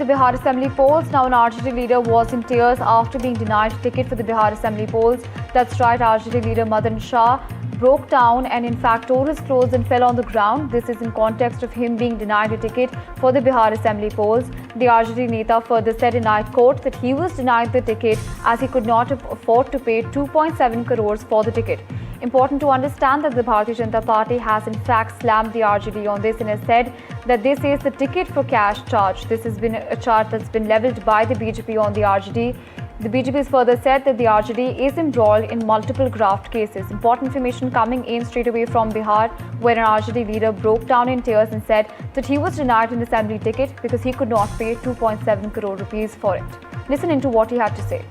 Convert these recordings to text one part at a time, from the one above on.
The Bihar Assembly polls. Now an RJD leader was in tears after being denied a ticket for the Bihar Assembly polls. That's right, RJD leader Madan Shah broke down and in fact tore his clothes and fell on the ground. This is in context of him being denied a ticket for the Bihar Assembly polls. The RJD Neta further said in night court that he was denied the ticket as he could not afford to pay 2.7 crores for the ticket. Important to understand that the Bharatiya Janata Party has in fact slammed the RJD on this and has said that this is the ticket for cash charge. This has been a charge that's been levelled by the BJP on the RJD. The BJP has further said that the RJD is embroiled in multiple graft cases. Important information coming in straight away from Bihar, where an RJD leader broke down in tears and said that he was denied an assembly ticket because he could not pay 2.7 crore rupees for it. Listen into what he had to say.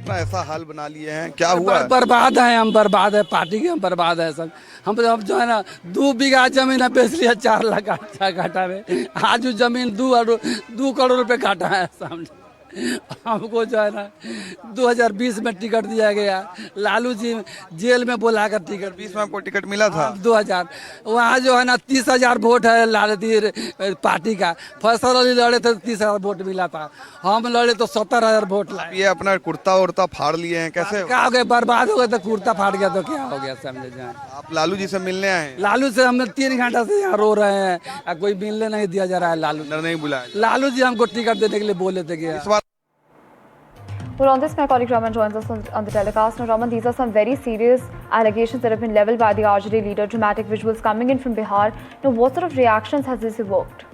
ऐसा हाल बना लिए हैं, क्या हुआ? बर्बाद है, हम बर्बाद है, पार्टी के हम बर्बाद है सब। हम जो है ना 2 बीघा जमीन है बेच लिया 4 लाख घाटा में। आज जो जमीन 2 करोड़ रुपए घाटा है सामने। हमको जो है ना 2020 में टिकट दिया गया, लालू जी जेल में बुलाकर टिकट। 20 में आपको टिकट मिला था? 2000। वहाँ जो है ना 30,000 वोट है लालू पार्टी का। फैसल अली लड़े थे 30,000 वोट मिला था, हम लड़े तो 70,000 वोट लाए। ये अपना कुर्ता उर्ता फाड़ लिए हैं, कैसे? क्या हो गया, बर्बाद हो गया। तो कुर्ता फाड़ गया तो क्या हो गया समझे जाए। आप लालू जी से मिलने आए? लालू से हम 3 घंटा से यहाँ रो रहे हैं, कोई मिलने नहीं दिया जा रहा है। लालू नहीं बुलाया? लालू जी हमको टिकट देने के लिए बोले थे कि Well, on this, my colleague Raman joins us on the telecast. Now, Raman, these are some very serious allegations that have been levelled by the RJD leader. Dramatic visuals coming in from Bihar. Now, what sort of reactions has this evoked?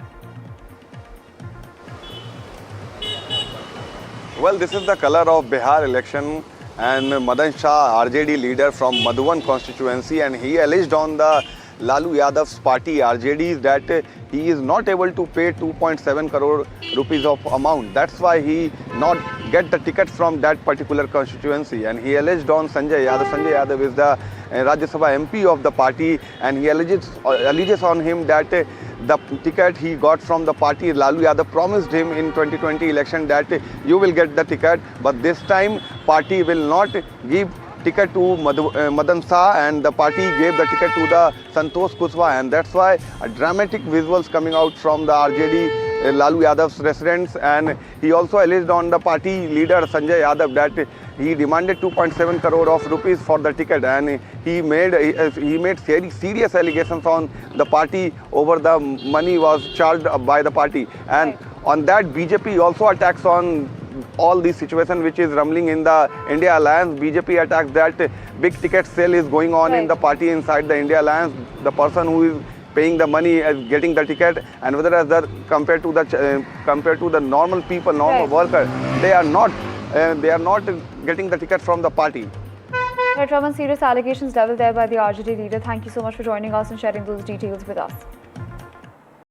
Well, this is the color of Bihar election, and Madan Shah, RJD leader from Madhuban constituency, and he alleged on the Lalu Yadav's party RJD that he is not able to pay 2.7 crore rupees of amount. That's why he not get the ticket from that particular constituency. And he alleged on Sanjay Yadav. Sanjay Yadav is the Rajya Sabha MP of the party, and he alleges on him that the ticket he got from the party, Lalu Yadav promised him in 2020 election that you will get the ticket, but this time party will not give ticket to Madan Shah, and the party gave the ticket to the Santosh Kushwaha, and that's why dramatic visuals coming out from the RJD Lalu Yadav's residence. And he also alleged on the party leader Sanjay Yadav that he demanded 2.7 crore of rupees for the ticket, and he made very serious allegations on the party over the money was charged by the party. And on that, BJP also attacks on all these situation which is rumbling in the India Alliance. BJP attacks that big ticket sale is going on in the party inside the India Alliance. The person who is paying the money is getting the ticket, and whether as the compared to the normal people, normal workers, they are not getting the ticket from the party. Right, Raman, serious allegations levelled there by the RJD leader. Thank you so much for joining us and sharing those details with us.